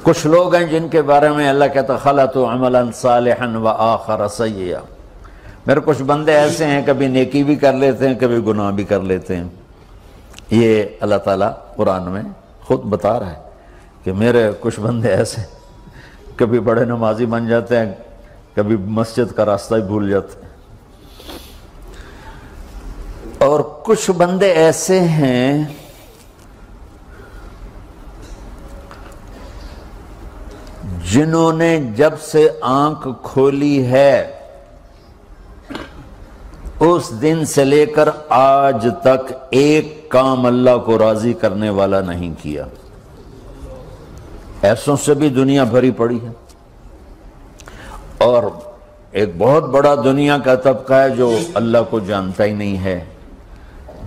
کچھ لوگ ہیں جن کے بارے میں اللہ کہتا خلطوا عملا صالحا وآخر سیئا، میرے کچھ بندے ایسے ہیں کبھی نیکی بھی کر لیتے ہیں کبھی گناہ بھی کر لیتے ہیں۔ یہ اللہ تعالیٰ قرآن میں خود بتا رہا ہے کہ میرے کچھ بندے ایسے کبھی بڑے نمازی بن جاتے ہیں کبھی مسجد کا راستہ ہی بھول جاتے ہیں، اور کچھ بندے ایسے ہیں جنہوں نے جب سے آنکھ کھولی ہے اس دن سے لے کر آج تک ایک کام اللہ کو راضی کرنے والا نہیں کیا۔ ایسوں سے بھی دنیا بھری پڑی ہے، اور ایک بہت بڑا دنیا کا طبقہ ہے جو اللہ کو جانتا ہی نہیں ہے،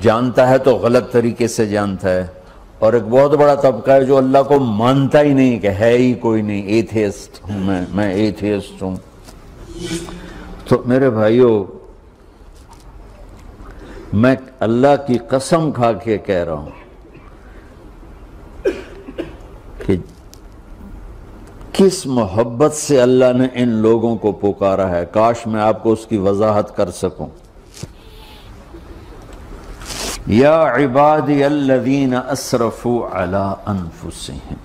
جانتا ہے تو غلط طریقے سے جانتا ہے، اور ایک بہت بڑا طبقہ ہے جو اللہ کو مانتا ہی نہیں کہ ہے ہی کوئی نہیں، ایتھیسٹ ہوں میں ایتھیسٹ ہوں۔ تو میرے بھائیوں، میں اللہ کی قسم کھا کے کہہ رہا ہوں کہ کس محبت سے اللہ نے ان لوگوں کو پکارا ہے، کاش میں آپ کو اس کی وضاحت کر سکوں۔ یا عبادی الذین اسرفوا علی انفسہم،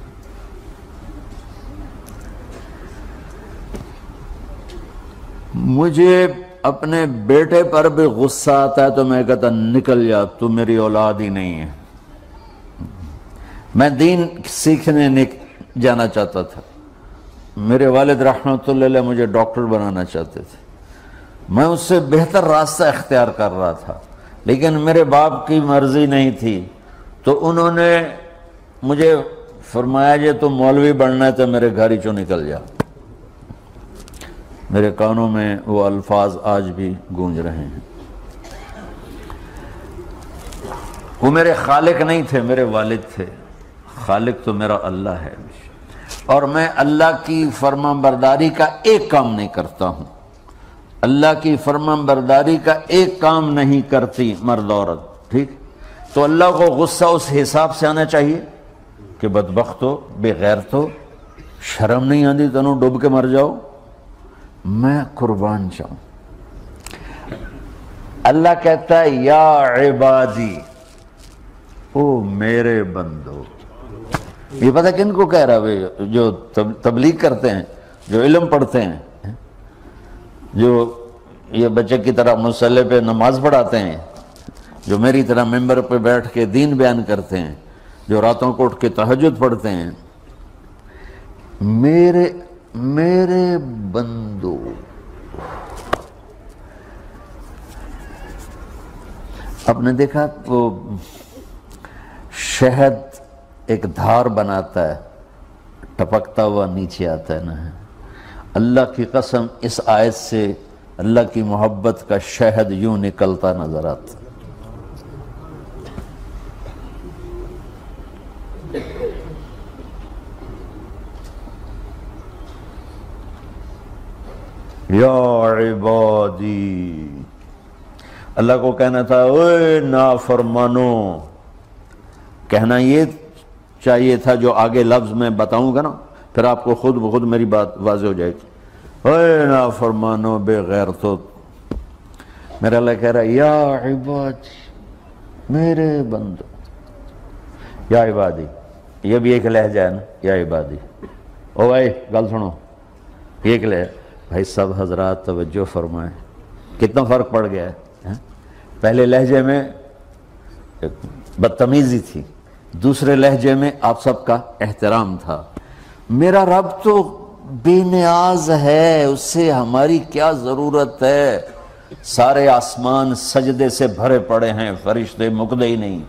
مجھے اپنے بیٹے پر بھی غصہ آتا ہے تو میں کہتا نکل جا، تو میری اولاد ہی نہیں ہے۔ میں دین سیکھنے جانا چاہتا تھا، میرے والد رحمۃ اللہ علیہ مجھے ڈاکٹر بنانا چاہتے تھے، میں اس سے بہتر راستہ اختیار کر رہا تھا، لیکن میرے باپ کی مرضی نہیں تھی، تو انہوں نے مجھے فرمایا جی تم مولوی بننا ہے تو میرے گھر ہی چوں نکل جا۔ میرے کانوں میں وہ الفاظ آج بھی گونج رہے ہیں۔ وہ میرے خالق نہیں تھے، میرے والد تھے، خالق تو میرا اللہ ہے، اور میں اللہ کی فرمان برداری کا ایک کام نہیں کرتا ہوں، اللہ کی فرمان برداری کا ایک کام نہیں کرتی مرد عورت، ٹھیک؟ تو اللہ کو غصہ اس حساب سے آنا چاہیے کہ بدبخت ہو، بے غیرت ہو، شرم نہیں آتی تنوں ڈوب کے مر جاؤ۔ میں قربان جاؤں، اللہ کہتا ہے یا عبادی، او میرے بندو۔ یہ پتہ کن کو کہہ رہا ہے؟ جو تبلیغ کرتے ہیں، جو علم پڑھتے ہیں، جو یہ بچے کی طرح مصلی پہ نماز پڑھاتے ہیں، جو میری طرح ممبر پہ بیٹھ کے دین بیان کرتے ہیں، جو راتوں کو اٹھ کے تہجد پڑھتے ہیں۔ میرے بندو، آپ نے دیکھا وہ شہد ایک دھار بناتا ہے، ٹپکتا ہوا نیچے آتا ہے نا۔ اللہ کی قسم اس آیت سے اللہ کی محبت کا شہد یوں نکلتا نظر آتا۔ یا عبادی، اللہ کو کہنا تھا اوے نافرمانو، کہنا یہ چاہیے تھا جو آگے لفظ میں بتاؤں گا نا، پھر آپ کو خود بخود میری بات واضح ہو جائے گی۔ اوے نافرمانو، بے غیرتو، میرا اللہ کہہ رہا ہے یا عبادی، میرے بندو، یا عبادی، یہ بھی ایک لہجہ ہے نا، یا عبادی۔ او بھائی گل سنو، یہ ایک لہجہ، بھائی سب حضرات توجہ فرمائیں، کتنا فرق پڑ گیا ہے۔ پہلے لہجے میں بدتمیزی تھی، دوسرے لہجے میں آپ سب کا احترام تھا۔ میرا رب تو بے نیاز ہے، اس سے ہماری کیا ضرورت ہے، سارے آسمان سجدے سے بھرے پڑے ہیں، فرشتے مکدے ہی نہیں۔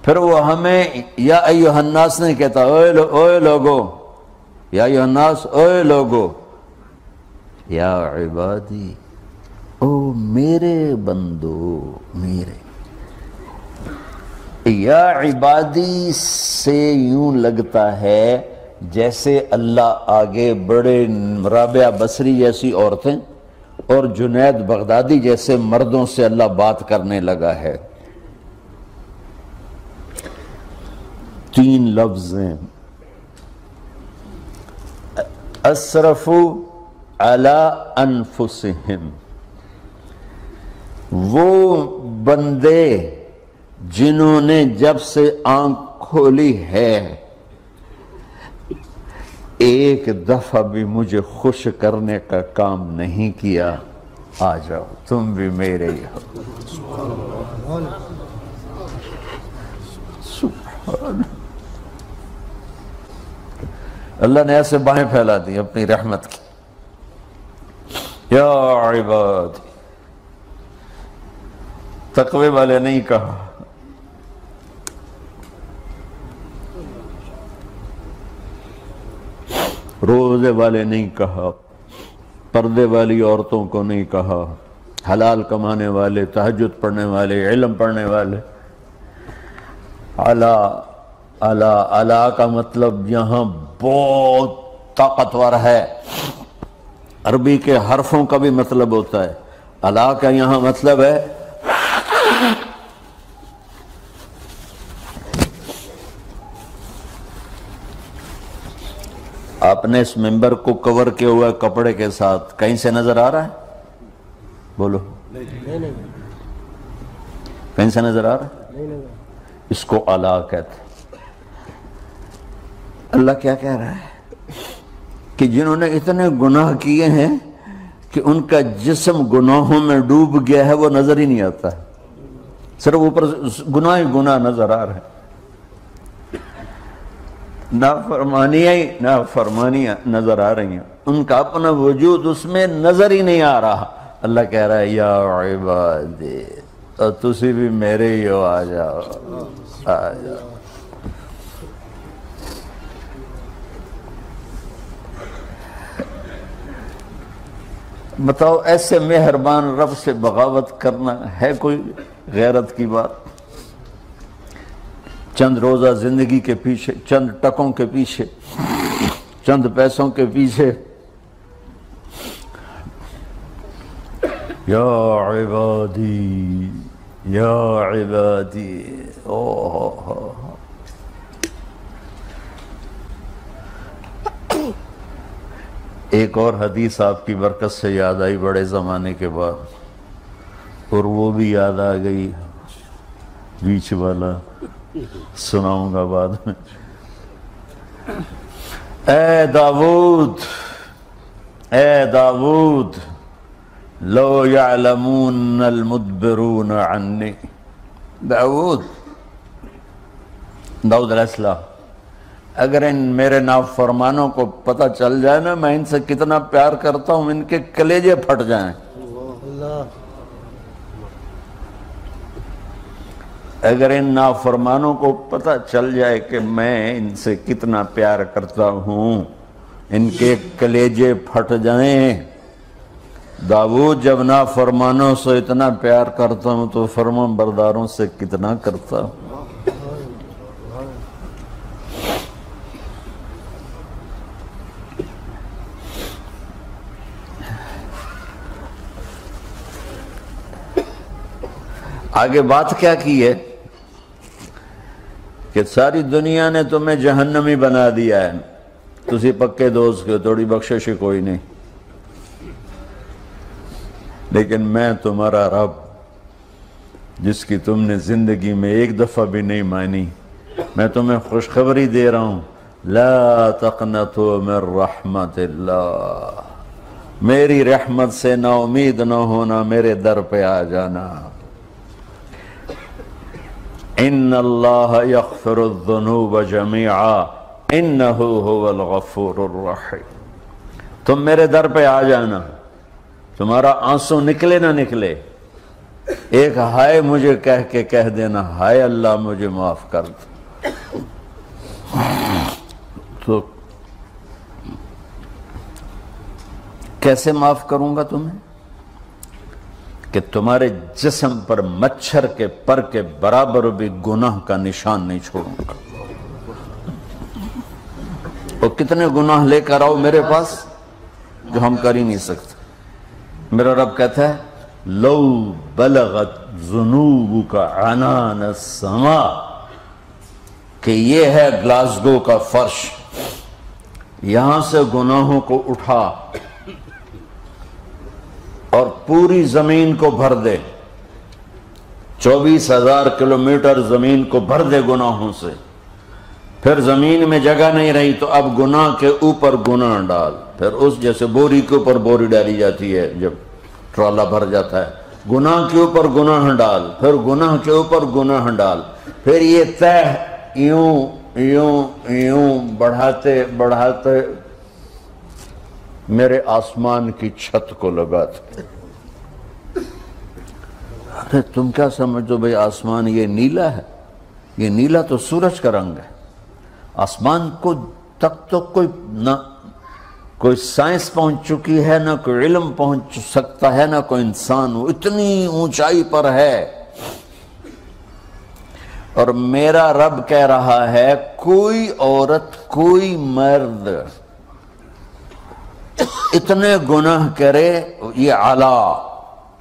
پھر وہ ہمیں یا ایھا الناس نہیں کہتا، اوے لوگو، یا ایھا الناس، اوے لوگو، یا عبادی، او میرے بندو، میرے۔ یا عبادی سے یوں لگتا ہے جیسے اللہ آگے بڑے رابعہ بصری جیسی عورتیں اور جنید بغدادی جیسے مردوں سے اللہ بات کرنے لگا ہے۔ 3 لفظ ہیں، اسرفوا علی انفسہم، وہ بندے جنہوں نے جب سے آنکھ کھولی ہے ایک دفعہ بھی مجھے خوش کرنے کا کام نہیں کیا، آ جاؤ تم بھی میرے ہی ہو۔ سبحان اللہ نے ایسے باہیں پھیلا دی اپنی رحمت کی۔ یا عباد، تقوی والے نہیں کہا، روزے والے نہیں کہا، پردے والی عورتوں کو نہیں کہا، حلال کمانے والے، تہجد پڑھنے والے، علم پڑھنے والے۔ اعلیٰ کا مطلب یہاں بہت طاقتور ہے، عربی کے حرفوں کا بھی مطلب ہوتا ہے۔ اعلیٰ کا یہاں مطلب ہے آپ نے اس ممبر کو کور کیا ہوا ہے کپڑے کے ساتھ، کہیں سے نظر آ رہا ہے؟ بولو، کہیں سے نظر آ رہا ہے؟ اس کو اعلیٰ کہتے ہیں۔ اللہ کیا کہہ رہا ہے کہ جنہوں نے اتنے گناہ کیے ہیں کہ ان کا جسم گناہوں میں ڈوب گیا ہے، وہ نظر ہی نہیں آتا ہے، صرف اوپر گناہ ہی گناہ نظر آ رہے ہیں، نافرمانیاں نظر آ رہی ہیں، ان کا اپنا وجود اس میں نظر ہی نہیں آ رہا۔ اللہ کہہ رہا ہے یا عبادی، اور تسی بھی میرے ہی ہو، آ جاؤ آ جاؤ۔ بتاؤ ایسے مہربان رب سے بغاوت کرنا ہے کوئی غیرت کی بات؟ چند روزہ زندگی کے پیچھے، چند ٹکوں کے پیچھے، چند پیسوں کے پیچھے، یا عبادی یا عبادی، ایک اور حدیث آپ کی برکت سے یاد آئی بڑے زمانے کے بعد، اور وہ بھی یاد آ گئی، بیچ والا سناؤں گا بعد میں۔ اے داؤد، اے داؤد، لو یعلمون المدبرون عنی، داؤد علیہ السلام، اگر ان میرے نافرمانوں کو پتہ چل جائے نا میں ان سے کتنا پیار کرتا ہوں، ان کے کلیجے پھٹ جائیں۔ اگر ان نافرمانوں کو پتہ چل جائے کہ میں ان سے کتنا پیار کرتا ہوں، ان کے کلیجے پھٹ جائیں۔ داؤد جب نافرمانوں سے اتنا پیار کرتا ہوں تو فرمان برداروں سے کتنا کرتا ہوں۔ آگے بات کیا کی ہے کہ ساری دنیا نے تمہیں جہنمی بنا دیا ہے، تسی پکے دوست کے، تھوڑی بخشش کوئی نہیں، لیکن میں تمہارا رب جس کی تم نے زندگی میں ایک دفعہ بھی نہیں مانی، میں تمہیں خوشخبری دے رہا ہوں، لا تقنطوا من رحمت اللہ، میری رحمت سے نا امید نہ ہونا، میرے در پہ آ جانا۔ ان اللہ یغفر الذنوب جمیعا انہ هو الغفور الرحیم، تم میرے در پہ آ جانا، تمہارا آنسو نکلے نہ نکلے، ایک ہائے مجھے کہہ کے کہہ دینا، ہائے اللہ مجھے معاف کر دے، تو کیسے معاف کروں گا تمہیں؟ کہ تمہارے جسم پر مچھر کے پر کے برابر بھی گناہ کا نشان نہیں چھوڑوں گا۔ اور کتنے گناہ لے کر آؤ میرے پاس جو ہم کر ہی نہیں سکتے۔ میرا رب کہتا ہے لو بلغت ذنوبک عنان السماء، کہ یہ ہے گلاسگو کا فرش، یہاں سے گناہوں کو اٹھا اور پوری زمین کو بھر دے، 24,000 کلومیٹر زمین کو بھر دے گناہوں سے، پھر زمین میں جگہ نہیں رہی تو اب گناہ کے اوپر گناہ ڈال، پھر اس جیسے بوری کے اوپر بوری ڈالی جاتی ہے جب ٹرالا بھر جاتا ہے، گناہ کے اوپر گناہ ڈال، پھر گناہ کے اوپر گناہ ڈال، پھر یہ تہ یوں یوں یوں بڑھاتے بڑھاتے میرے آسمان کی چھت کو لگاتے۔ ارے تم کیا سمجھو بھئی آسمان یہ نیلا ہے؟ یہ نیلا تو سورج کا رنگ ہے۔ آسمان کو تک تو کوئی سائنس پہنچ چکی ہے، نہ کوئی علم پہنچ سکتا ہے، نہ کوئی انسان، وہ اتنی اونچائی پر ہے۔ اور میرا رب کہہ رہا ہے کوئی عورت کوئی مرد اتنے گناہ کرے، یہ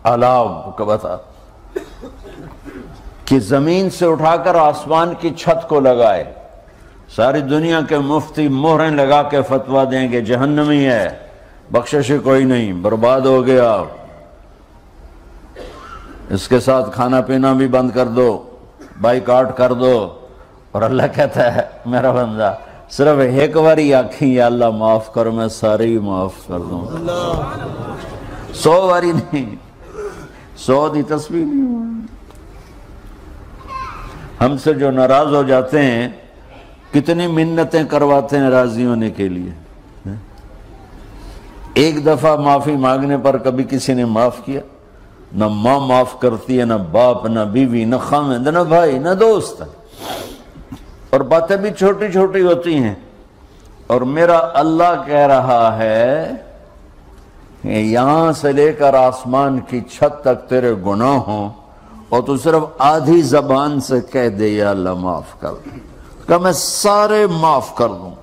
اعلیٰ کو بتا کہ زمین سے اٹھا کر آسمان کی چھت کو لگائے، ساری دنیا کے مفتی مہریں لگا کے فتویٰ دیں گے جہنمی ہے، بخشش کوئی نہیں، برباد ہو گیا، اس کے ساتھ کھانا پینا بھی بند کر دو، بائیکاٹ کر دو۔ اور اللہ کہتا ہے میرا بندہ صرف ایک باری آکھیں یا اللہ معاف کر، میں سارے ہی معاف کر دوں، 100 باری نہیں، 100 دی تسبیح نہیں۔ ہم سے جو ناراض ہو جاتے ہیں کتنی منتیں کرواتے ہیں راضی ہونے کے لیے، ایک دفعہ معافی مانگنے پر کبھی کسی نے معاف کیا؟ نہ ماں معاف کرتی ہے، نہ باپ، نہ بیوی، نہ خاوند، نہ بھائی، نہ دوست، اور باتیں بھی چھوٹی چھوٹی ہوتی ہیں۔ اور میرا اللہ کہہ رہا ہے کہ یہاں سے لے کر آسمان کی چھت تک تیرے گناہ ہوں اور تو صرف آدھی زبان سے کہہ دے یا اللہ معاف کر دوں، کہ میں سارے معاف کر دوں۔